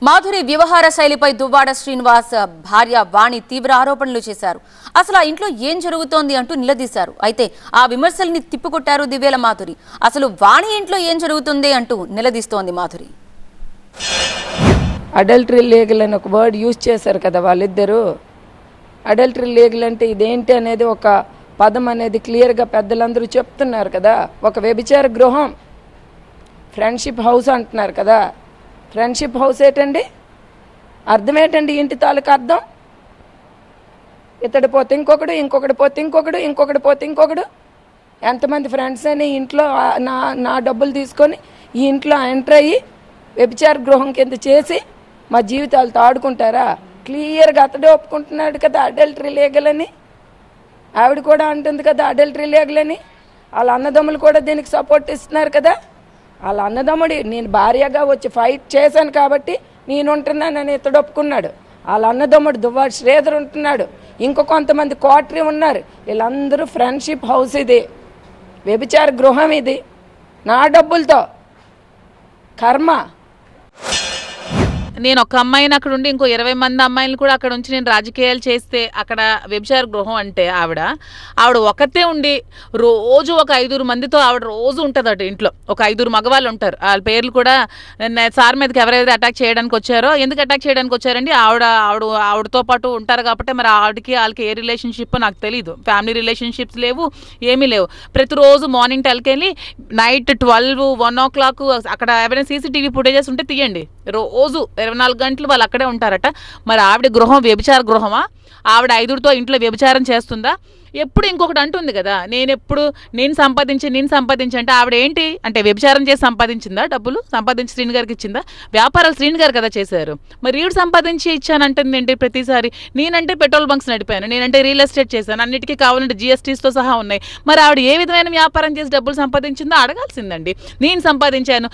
మాధురి వ్యవహార శైలిపై దువ్వాడ శ్రీనివాస్ భార్య వాణి తీవ్ర ఆరోపణలు చేశారు. అసలు ఆ ఇంట్లో ఏం జరుగుతోంది అంటూ నిలదీశారు. అయితే ఆ విమర్శల్ని తిప్పికొట్టారు దివ్యేల మాధురి. అసలు వాణి ఇంట్లో ఏం జరుగుతుంది అంటూ నిలదీస్తోంది మాధురి. అడల్టరీ లీగల్ అని ఒక వర్డ్ యూజ్ చేశారు కదా వాళ్ళిద్దరూ. అడల్టరీ లీగల్ అంటే ఇదేంటి అనేది ఒక పదం అనేది క్లియర్గా పెద్దలందరూ చెప్తున్నారు కదా. ఒక వ్యభిచార గృహం, ఫ్రెండ్షిప్ హౌస్ అంటున్నారు కదా. ఫ్రెండ్షిప్ హౌస్ ఏంటండి? అర్థం ఏంటండి? ఇంటి తాలూకు అర్థం ఇతడు పోతే ఇంకొకడు, ఇంకొకటి పోతే ఇంకొకడు, ఇంకొకటి పోతే ఇంకొకడు. ఎంతమంది ఫ్రెండ్స్ అని ఇంట్లో నా డబ్బులు తీసుకొని ఈ ఇంట్లో ఎంటర్ అయ్యి వ్యభిచార గృహం కింద చేసి మా జీవితాలతో ఆడుకుంటారా? క్లియర్గా అతడే ఒప్పుకుంటున్నాడు కదా అడల్టరీ లీగల్ అని. ఆవిడ కూడా అంటుంది కదా అడల్టరీ లీగల్ అని. వాళ్ళ అన్నదమ్ములు కూడా దీనికి సపోర్ట్ ఇస్తున్నారు కదా. వాళ్ళ అన్నదమ్ముడి నేను భార్యగా వచ్చి ఫైట్ చేశాను కాబట్టి నేను ఉంటున్నానని ఇతడు ఒప్పుకున్నాడు. వాళ్ళ అన్నదమ్ముడు దువ్వాడ శ్రీధర్ ఉంటున్నాడు. ఇంకో కొంతమంది కోటరీ ఉన్నారు. వీళ్ళందరూ ఫ్రెండ్షిప్ హౌస్ ఇది, వ్యభిచార గృహం ఇది. నా డబ్బులతో కర్మ. నేను ఒక అమ్మాయిని అక్కడ ఉండి ఇంకో 20 మంది అమ్మాయిలు కూడా అక్కడ ఉంచి నేను రాజకీయాలు చేస్తే అక్కడ వ్యభిచార గృహం అంటే ఆవిడ ఒకతే ఉండి రోజు ఒక 5 మందితో ఆవిడ రోజు ఉంటుందట ఇంట్లో. ఒక 5 మగవాళ్ళు ఉంటారు. వాళ్ళ పేర్లు కూడా సార్ మీదకి ఎవరైతే అటాక్ చేయడానికి వచ్చారో, ఎందుకు అటాక్ చేయడానికి వచ్చారండి, ఆవిడతో పాటు ఉంటారు కాబట్టి మరి వాళ్ళకి ఏ రిలేషన్షిప్ నాకు తెలియదు. ఫ్యామిలీ రిలేషన్షిప్స్ లేవు, ఏమీ లేవు. ప్రతిరోజు మార్నింగ్ 10కి వెళ్ళి నైట్ 12, 1 o'clock అక్కడ ఎవరైనా సీసీటీవీ ఫుటేజెస్ ఉంటే తీయండి. రోజు 24 గంటలు వాళ్ళు అక్కడే ఉంటారట. మరి ఆవిడ గృహం వ్యభిచార గృహమా? ఆవిడ 5తో ఇంట్లో వ్యభిచారం చేస్తుందా? ఎప్పుడు ఇంకొకటి అంటుంది కదా, నేను సంపాదించి అంటే ఆవిడ ఏంటి అంటే వ్యభిచారం చేసి సంపాదించిందా? డబ్బులు సంపాదించి శ్రీని గారికి ఇచ్చిందా? వ్యాపారాలు శ్రీని గారు కదా చేశారు. మరి ఈవిడ సంపాదించి ఇచ్చానంటుంది ఏంటి ప్రతిసారి? నేనంటే పెట్రోల్ బంక్స్ నడిపాను, నేనంటే రియల్ ఎస్టేట్ చేశాను, అన్నిటికీ కావాలంటే GSTతో సహా ఉన్నాయి. మరి ఆవిడ ఏ విధమైన వ్యాపారం చేసి డబ్బులు సంపాదించిందో అడగాల్సిందండి. నేను సంపాదించాను